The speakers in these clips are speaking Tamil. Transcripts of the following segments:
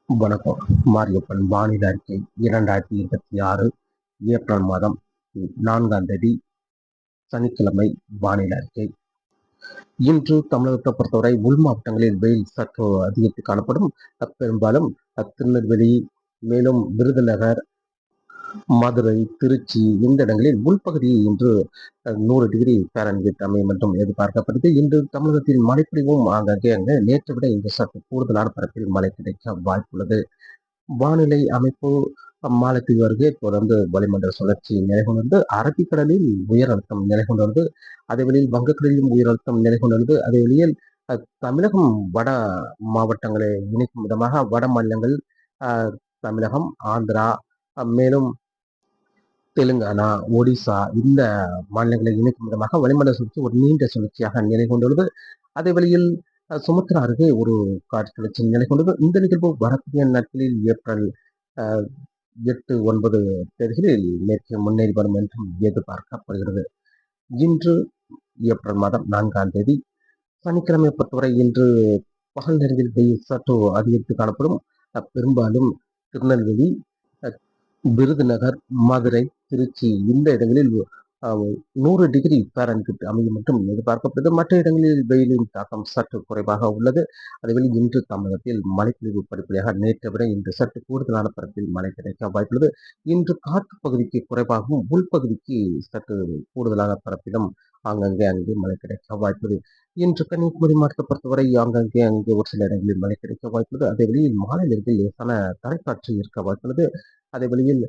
வணக்கம். மாரியப்பன் வானிலை அறிக்கை 2026 ஏப்ரல் மாதம் 4ஆம் தேதி சனிக்கிழமை வானிலை அறிக்கை. இன்று தமிழகத்தை பொறுத்தவரை உள் மாவட்டங்களில் வெயில் சற்று அதிகரித்து காணப்படும். பெரும்பாலும் திருநெல்வேலி, மேலும் விருதுநகர், மதுரை, திருச்சி இந்த இடங்களில் உள்பகுதியில் இன்று 100 டிகிரி ஃபாரன்ஹீட் அமையும் என்றும் எதிர்பார்க்கப்படுது. இன்று தமிழகத்தில் மழைப்பொழிவும் ஆங்காங்கே நேற்றை விட இன்று சற்று கூடுதலான பரப்பில் மழை கிடைக்க வாய்ப்புள்ளது. வானிலை அமைப்பு மாலத்தீவு அருகே தொடர்ந்து வளிமண்டல சுழற்சி நிலை கொண்டுள்ளது. அரபிக்கடலில் உயர் அழுத்தம் நிலை கொண்டுள்ளது. அதே வழியில் வங்கக்கடலிலும் உயர் அழுத்தம் நிலை கொண்டுள்ளது. அதே வழியில் தமிழகம் வட மாவட்டங்களை இணைக்கும் விதமாக வட மாநிலங்கள் தமிழகம், ஆந்திரா, மேலும் தெலுங்கானா, ஒடிசா இந்த மாநிலங்களை இணைக்கும் விதமாக வளிமண்டல சுழற்சி ஒரு நீண்ட சுழற்சியாக நிலை கொண்டுள்ளது. அதே வழியில் சுமத்ரா அருகே ஒரு காற்று சுழற்சி நிலை கொண்டது. இந்த நிகழ்வு வரக்கூடிய நாட்களில் ஏப்ரல் 8, 9 தேதிகளில் நேற்று முன்னேறி வரும் என்றும் எதிர்பார்க்கப்படுகிறது. இன்று ஏப்ரல் மாதம் 4ஆம் தேதி சனிக்கிழமை பொறுத்தவரை இன்று பகல் நேரத்தில் வெயில் சற்று அதிகரித்து காணப்படும். பெரும்பாலும் திருநெல்வேலி, விருதுநகர், மதுரை, திருச்சி இந்த இடங்களில் 100 டிகிரி ஃபாரன்ஹீட் அமையும் மட்டும் எதிர்பார்க்கப்படுது. மற்ற இடங்களில் வெயிலின் தாக்கம் சற்று குறைவாக உள்ளது. அதேவேளை இன்று தமிழகத்தில் மழைப்பொழிவு படிப்படியாக நேற்றை விட இன்று சற்று கூடுதலான பரப்பில் மழை கிடைக்க வாய்ப்புள்ளது. இன்று காற்று பகுதிக்கு குறைவாகவும் உள்பகுதிக்கு சற்று கூடுதலான பரப்பிலும் அங்கே மழை கிடைக்க வாய்ப்புள்ளது. இன்று கன்னியாகுமரி மாவட்டத்தை பொறுத்தவரை அங்கே ஒரு சில இடங்களில் மழை கிடைக்க வாய்ப்புள்ளது. அதே வழியில் மாலை நேரத்தில் லேசான தரைக்காற்று இருக்க வாய்ப்புள்ளது. அதே வழியில்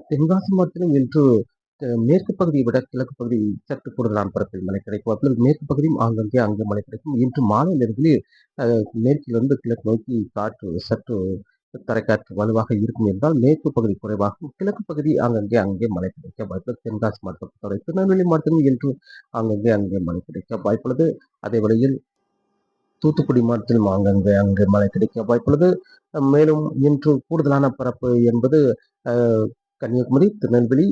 தென்காசி மாவட்டத்திலும் இன்று மேற்கு பகுதியை விட கிழக்கு பகுதி சற்று கூடுதலான பரப்பில் மழை கிடைக்கும் வாய்ப்புள்ளது. மேற்கு பகுதியும் அங்கே மழை கிடைக்கும். இன்று மாலை நேரங்களில் மேற்கிலிருந்து கிழக்கு நோக்கி காற்று சற்று தரைக்காற்று வலுவாக இருக்கும் என்றால் மேற்கு பகுதி குறைவாகவும் கிழக்கு பகுதி அங்கே மழை கிடைக்க வாய்ப்புள்ளது. தென்காசி மாவட்டத்தை பொறுத்தவரை திருநெல்வேலி மாவட்டத்தில் இன்று அங்கே மழை கிடைக்க வாய்ப்புள்ளது. அதே வழியில் தூத்துக்குடி மாவட்டத்திலும் அங்கே மழை கிடைக்க வாய்ப்புள்ளது. மேலும் இன்று கூடுதலான பரப்பு என்பது கன்னியாகுமரி, திருநெல்வேலி,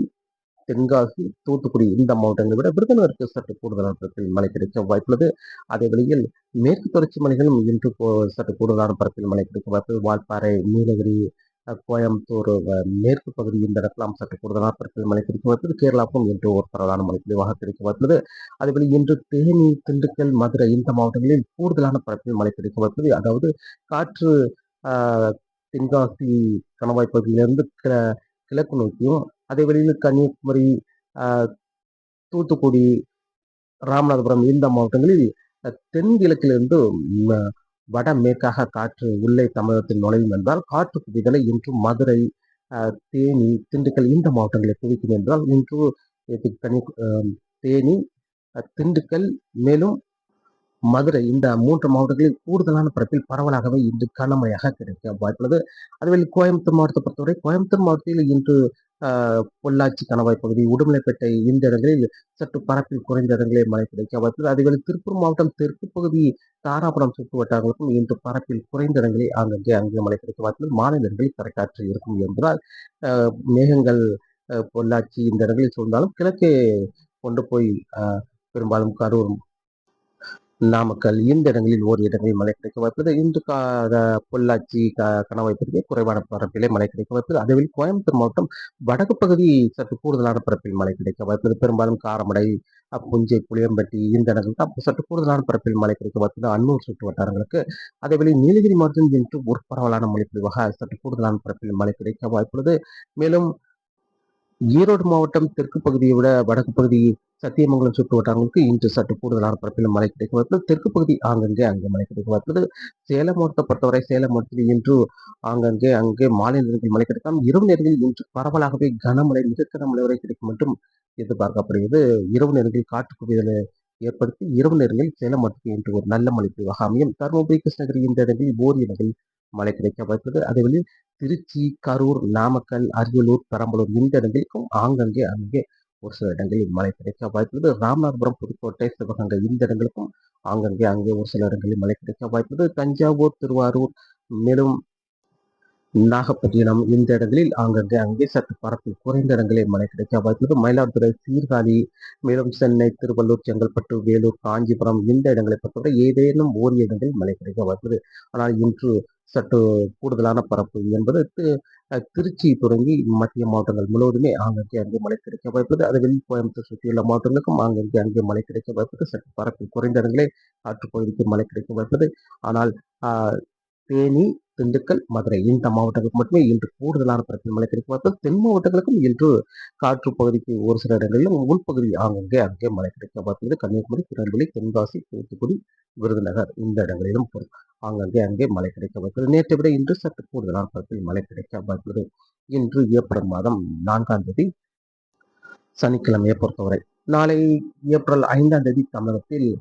தென்காசி, தூத்துக்குடி இந்த மாவட்டங்களை விட விருதுநகருக்கு சற்று கூடுதலான பரப்பில் மழை கிடைக்க வாய்ப்புள்ளது. அதே வழியில் மேற்கு தொடர்ச்சி மலைகளும் இன்று சற்று கூடுதலான பரப்பில் மழை கிடைக்க வாய்ப்பு. வால்பாறை, நீலகிரி, கோயம்புத்தூர் மேற்கு பகுதி இந்த இடத்தெல்லாம் சற்று கூடுதலான பரப்பில் மழை கிடைக்க வாய்ப்புள்ளது. கேரளாவுக்கும் இன்று ஒரு பரவலான மழை பொழிவாக கிடைக்க வாய்ப்புள்ளது. அதேபோல இன்று தேனி, திண்டுக்கல், மதுரை இந்த மாவட்டங்களில் கூடுதலான பரப்பில் மழை கிடைக்க வாய்ப்புள்ளது. அதாவது காற்று தென்காசி கணவாய் பகுதியிலிருந்து கிழக்கு நோக்கியும், அதே வழியில் கன்னியாகுமரி, தூத்துக்குடி, ராமநாதபுரம் இந்த மாவட்டங்களில் தென்கிழக்கிலிருந்து வடமேற்காக காற்று உள்ளே தமிழகத்தில் நுழையும் என்றால் காற்று குவிதலை இன்று மதுரை, தேனி, திண்டுக்கல் இந்த மாவட்டங்களை குவிக்கும் என்றால் இன்று தேனி, திண்டுக்கல், மேலும் மதுரை இந்த 3 மாவட்டங்களில் கூடுதலான பரப்பில் பரவலாகவே இன்று கனமழையாக கிடைக்க வாய்ப்புள்ளது. அதுவே கோயம்புத்தூர் மாவட்டத்தை பொறுத்தவரை கோயம்புத்தூர் மாவட்டத்தில் இன்று பொள்ளாச்சி கணவாய் பகுதி, உடுமலைப்பேட்டை இந்த இடங்களில் சற்று பரப்பில் குறைந்த இடங்களில் மழை கிடைக்க வாய்ப்புள்ளது. அதேவேளை திருப்பூர் மாவட்டம் தெற்கு பகுதி தாராபுரம் சுற்று வட்டாரங்களுக்கும் இன்று பரப்பில் குறைந்த இடங்களில் அங்கே மழை கிடைக்க வாய்ப்புள்ளது. மாலை நேரங்களில் தரைக்காற்று இருக்கும் என்பதால் மேகங்கள் பொள்ளாச்சி இந்த இடங்களில் சூழ்ந்தாலும் கிழக்கே கொண்டு போய் பெரும்பாலும் கரூர், நாமக்கல் இந்த இடங்களில் ஓர் இடங்களில் மழை கிடைக்க வாய்ப்புள்ளது. இன்று பொள்ளாச்சி கணவாய் பகுதியில் குறைவான பரப்பிலே மழை கிடைக்க வாய்ப்புள்ளது. அதேவேளை கோயம்புத்தூர் மாவட்டம் வடக்கு பகுதி சற்று கூடுதலான பரப்பில் மழை கிடைக்க வாய்ப்புள்ளது. பெரும்பாலும் காரமடை, புஞ்சை, புளியம்பட்டி இந்த இடங்களுக்கு சற்று கூடுதலான பரப்பில் மழை கிடைக்க வாய்ப்புள்ளது. அன்னூர் சுற்று வட்டாரங்களுக்கு. அதேவேளை நீலகிரி மாவட்டம் இன்று ஒரு பரவலான மழை பொழிவாக சற்று கூடுதலான பரப்பில் மழை கிடைக்க வாய்ப்புள்ளது. மேலும் ஈரோடு மாவட்டம் தெற்கு பகுதியை விட வடக்கு பகுதி சத்தியமங்கலம் சுற்று வட்டாரங்களுக்கு இன்று சற்று கூடுதலான பரப்பில் மழை கிடைக்க வாய்ப்புள்ளது. தெற்கு பகுதி அங்கே மழை கிடைக்க வாய்ப்புள்ளது. சேலம் மாவட்டத்தை பொறுத்தவரை சேலம் மாவட்டத்தில் இன்று அங்கே மாலை நேரத்தில் மழை கிடைக்கலாம். இரவு நேரங்களில் இன்று பரவலாகவே கனமழை, மிக கனமழை வரை கிடைக்கும் என்றும் எதிர்பார்க்கப்படுகிறது. இரவு நேரங்களில் காற்று குவிதலை ஏற்படுத்தி இரவு நேரங்களில் சேலம் மாவட்டத்தில் இன்று ஒரு நல்ல மழை பொழிவாக அமையும். தருமபுரி, கிருஷ்ணகிரி இந்த இடங்களில் ஓரிரு இடங்களில் மழை கிடைக்க வாய்ப்புள்ளது. அதேவேளை திருச்சி, கரூர், நாமக்கல், அரியலூர், பெரம்பலூர் இந்த இடங்களுக்கும் அங்கே ஒரு சில இடங்களில் மழை கிடைக்க வாய்ப்புள்ளது. ராமநாதபுரம், புதுக்கோட்டை, சிவகங்கை இந்த இடங்களுக்கும் அங்கே ஒரு சில இடங்களில் மழை கிடைக்க வாய்ப்புள்ளது. தஞ்சாவூர், திருவாரூர், மேலும் நாகப்பட்டினம் இந்த இடங்களில் அங்கே சற்று பரப்பில் குறைந்த இடங்களில் மழை கிடைக்க வாய்ப்புள்ளது. மயிலாடுதுறை, சீர்காழி, மேலும் சென்னை, திருவள்ளூர், செங்கல்பட்டு, வேலூர், காஞ்சிபுரம் இந்த இடங்களை பொறுத்தவரை ஏதேனும் ஓரிரு இடங்களில் மழை கிடைக்க வாய்ப்புள்ளது. ஆனால் இன்று சற்று கூடுதலான பரப்பு என்பது திருச்சி தொடங்கி மத்திய மாவட்டங்கள் முழுவதுமே ஆங்காங்கே அங்கே மழை கிடைக்க வாய்ப்புள்ளது. அதை வெளி கோயம்புத்தூர் சுற்றியுள்ள மாவட்டங்களுக்கும் ஆங்காங்கே அங்கே மழை கிடைக்க வாய்ப்புள்ளது. சற்று பரப்பில் குறைந்த இடங்களே ஆற்றுப்பகுதிக்கு மழை கிடைக்க வாய்ப்புள்ளது. ஆனால் தேனி, திண்டுக்கல், மதுரை இந்த மாவட்டங்களுக்கு மட்டுமே இன்று கூடுதலான பரப்பில் மழை கிடைக்க வாய்ப்புள்ளது. தென் மாவட்டங்களுக்கும் இன்று காற்று பகுதிக்கு ஒரு சில இடங்களிலும் உள்பகுதி ஆங்காங்கே அங்கே மழை கிடைக்க வாய்ப்புள்ளது. கன்னியாகுமரி, திருநெல்வேலி, தென்காசி, தூத்துக்குடி, விருதுநகர் இந்த இடங்களிலும் ஆங்காங்கே அங்கே மழை கிடைக்க வாய்ப்புள்ளது. நேற்றை விட இன்று சற்று கூடுதலான பரப்பில் மழை கிடைக்க வாய்ப்புள்ளது. இன்று ஏப்ரல் மாதம் 4ஆம் தேதி சனிக்கிழமையை பொறுத்தவரை. நாளை ஏப்ரல் 5ஆம் தேதி தமிழகத்தில்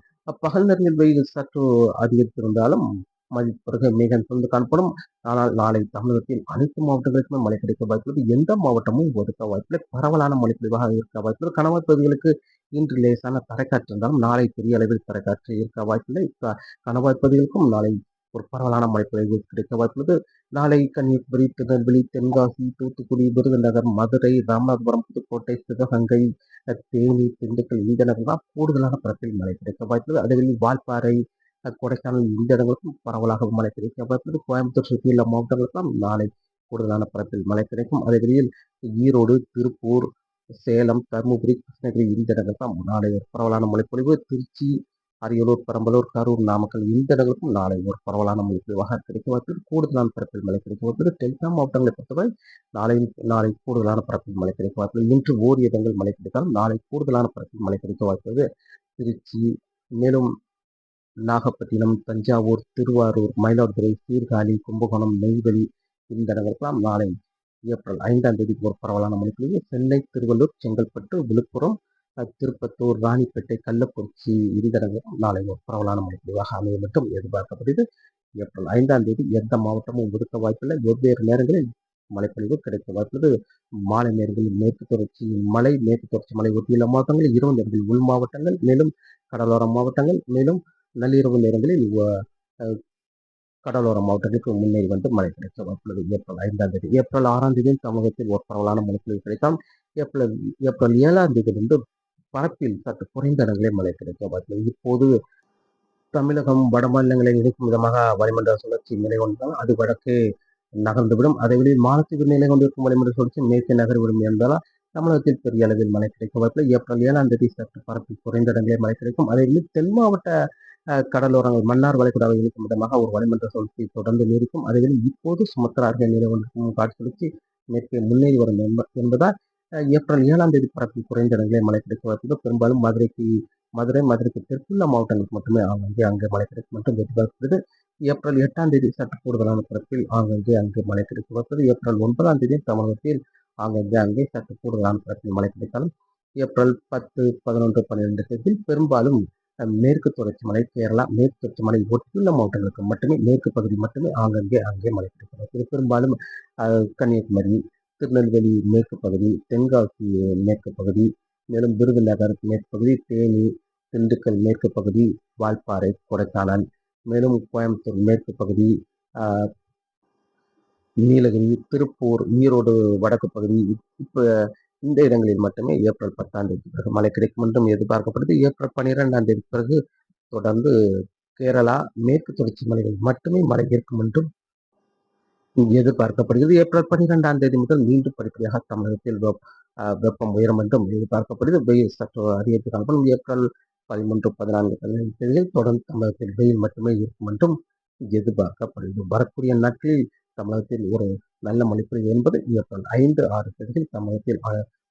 பகல் நேரங்களில் வெயில் சற்று அதிகரித்திருந்தாலும் பிறகு மேகம் சூழ்ந்து காணப்படும். ஆனால் நாளை தமிழகத்தில் அனைத்து மாவட்டங்களுக்குமே மழை கிடைக்க வாய்ப்புள்ளது. எந்த மாவட்டமும் ஒதுக்க வாய்ப்பில்லை. பரவலான மழை பொழிவாக இருக்க வாய்ப்புள்ளது. கணவாய் பகுதிகளுக்கு இன்று லேசான தரைக்காற்று இருந்தாலும் நாளை பெரிய அளவில் தரைக்காற்று இருக்க வாய்ப்பில்லை. கணவாய் பகுதிகளுக்கும் நாளை ஒரு பரவலான மழை பொழிவு கிடைக்க வாய்ப்புள்ளது. நாளை கன்னியாகுமரி, திருநெல்வேலி, தென்காசி, தூத்துக்குடி, விருதுநகர், மதுரை, ராமநாதபுரம், புதுக்கோட்டை, சிவகங்கை, தேனி, திண்டுக்கல் இந்த இடங்கள்லாம் கூடுதலான பரப்பில் மழை கிடைக்க வாய்ப்புள்ளது. அதேவேளை வால்பாறை, கொடைக்கானல் இந்த இடங்களுக்கும் பரவலாக மழை கிடைக்க வாய்ப்புள்ளது. கோயம்புத்தூர் சுற்றியுள்ள மாவட்டங்களுக்கெல்லாம் நாளை கூடுதலான பரப்பில் மழை கிடைக்கும். அதேவேளையில் ஈரோடு, திருப்பூர், சேலம், தருமபுரி, கிருஷ்ணகிரி இந்த இடங்களுக்கும் நாளை ஒரு பரவலான மழைப்பொழிவு. திருச்சி, அரியலூர், பெரம்பலூர், கரூர், நாமக்கல் இந்த இடங்களுக்கும் நாளை ஒரு பரவலான மழைப்பொழிவாக கிடைக்க வாய்ப்புள்ளது. கூடுதலான பரப்பில் மழை கிடைக்க வாய்ப்புள்ளது. டெல்டா மாவட்டங்களை பொறுத்தவரை நாளை கூடுதலான பரப்பில் மழை கிடைக்க வாய்ப்புள்ளது. இன்று ஓரிரு இடங்கள் மழை கிடைத்தாலும் நாளை கூடுதலான பரப்பில் மழை கிடைக்க வாய்ப்புள்ளது. திருச்சி, மேலும் நாகப்பட்டினம், தஞ்சாவூர், திருவாரூர், மயிலாடுதுறை, சீர்காழி, கும்பகோணம், நெய்வேலி இந்த இடங்களுக்கெல்லாம் நாளை ஏப்ரல் 5ஆம் தேதி ஒரு பரவலான மழைப்பொழிவு. சென்னை, திருவள்ளூர், செங்கல்பட்டு, விழுப்புரம், திருப்பத்தூர், ராணிப்பேட்டை, கள்ளக்குறிச்சி இந்த இடங்களுக்கும் நாளை ஒரு பரவலான மழைப்பொழிவாக அமைய மட்டும் எதிர்பார்க்கப்படுது. ஏப்ரல் 5ஆம் தேதி எந்த மாவட்டமும் ஒதுக்க வாய்ப்பில்லை. வெவ்வேறு நேரங்களில் மழைப்பொழிவு கிடைக்க வாய்ப்புள்ளது. மாலை நேரங்களில் மேற்கு தொடர்ச்சி மலை ஒட்டியுள்ள மாவட்டங்கள், இரவு நேரங்களில் உள் மாவட்டங்கள், மேலும் கடலோர மாவட்டங்கள், மேலும் நள்ளிரவு நேரங்களில் கடலோர மாவட்டங்களுக்கு முன்னேறி வந்து மழை கிடைக்க வாய்ப்புள்ளது. ஏப்ரல் 5ஆம் தேதி. ஏப்ரல் 6ஆம் தேதி தமிழகத்தில் ஒரு பரவலான மழைப்பொழிவு கிடைத்தால் ஏப்ரல் 7ஆம் தேதியிலிருந்து பரப்பில் சற்று குறைந்த இடங்களே மழை கிடைக்க வாய்ப்புள்ளது. இப்போது தமிழகம் வட மாநிலங்களை இணைக்கும் விதமாக வளிமண்டல சுழற்சி நிலை கொண்டால் அது வடக்கே நகர்ந்துவிடும். அதேவேளையில் மாலத்தீவில் நிலை கொண்டிருக்கும் வளிமண்டல சுழற்சி மேற்கே நகர்விடும் என்பதால் தமிழகத்தில் பெரிய அளவில் மழை கிடைக்க வாய்ப்பில்லை. ஏப்ரல் 7ஆம் தேதி சற்று பரப்பில் குறைந்த இடங்களே மழை கிடைக்கும். அதேவேளையில் தென் மாவட்ட கடலோரங்கள் மன்னார் வளைகுடாவை இணைக்கும் விதமாக ஒரு வளிமண்டல சுழற்சி தொடர்ந்து நீடிக்கும். அதேவேளை இப்போது சுமத்ரா அருகே நிலை கொண்டிருக்கும் காற்று சுழற்சி மேற்கே முன்னேறி வரும் என்பதால் ஏப்ரல் 7ஆம் தேதி பரப்பில் குறைந்த இடங்களே மழை கிடைக்க வாய்ப்புள்ளது. பெரும்பாலும் மதுரைக்கு தெற்குள்ள மாவட்டங்களுக்கு மட்டுமே அங்கே மழை கிடைக்கும் மற்றும் எதிர்பார்க்கிறது. ஏப்ரல் 8ஆம் தேதி சற்று கூடுதலான பரப்பில் அங்கே மழை கிடைக்க வாய்ப்புள்ளது. ஏப்ரல் 9ஆம் தேதி தமிழகத்தில் அங்கே சற்று கூடுதலான பரப்பில் மழை கிடைத்தாலும் ஏப்ரல் 10, 11, 12 தேதியில் பெரும்பாலும் மேற்கு தொடர்ச்சி மலை, கேரளா மேற்கு தொடர்ச்சி மலை ஒட்டியுள்ள மாவட்டங்களுக்கு மட்டுமே மேற்கு பகுதி மட்டுமே அங்கே மழை கிடைக்கிறது. பெரும்பாலும் கன்னியாகுமரி, திருநெல்வேலி மேற்கு பகுதி, தென்காசி மேற்கு பகுதி, மேலும் விருதுநகர் மேற்கு பகுதி, தேனி, திண்டுக்கல் மேற்கு பகுதி, வால்பாறை, கொடைக்கானல், மேலும் கோயம்புத்தூர் மேற்கு பகுதி, நீலகிரி, திருப்பூர், ஈரோடு வடக்கு பகுதி இப்போ இந்த இடங்களில் மட்டுமே ஏப்ரல் 10ஆம் தேதி பிறகு மழை கிடைக்கும் என்றும் எதிர்பார்க்கப்படுது. ஏப்ரல் 12ஆம் தேதி பிறகு தொடர்ந்து கேரளா மேற்கு தொடர்ச்சி மலைகள் மட்டுமே மழை இருக்கும் என்றும் எதிர்பார்க்கப்படுகிறது. ஏப்ரல் 12ஆம் தேதி முதல் மீண்டும் படிப்படியாக தமிழகத்தில் வெப்பம் உயரும் என்றும் எதிர்பார்க்கப்படுகிறது. வெயில் சற்று அதிகரித்து காணப்படும். ஏப்ரல் 13, 14, 15 தேதியில் தொடர்ந்து தமிழகத்தில் வெயில் மட்டுமே இருக்கும் என்றும் எதிர்பார்க்கப்படுகிறது. வரக்கூடிய நாட்களில் தமிழகத்தில் ஒரு நல்ல மழைப்பொழிவு என்பது ஏப்ரல் 5, 6 தேதியில் தமிழகத்தில்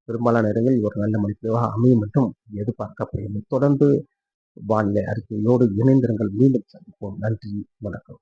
பெரும்பாலான இடங்களில் ஒரு நல்ல மழைப்பொழிவாக அமையும் என்றும் எதிர்பார்க்கப்படுகிறது. தொடர்ந்து வானிலை அறிக்கையோடு இணைந்திருங்கள். மீண்டும் சந்திப்போம். நன்றி, வணக்கம்.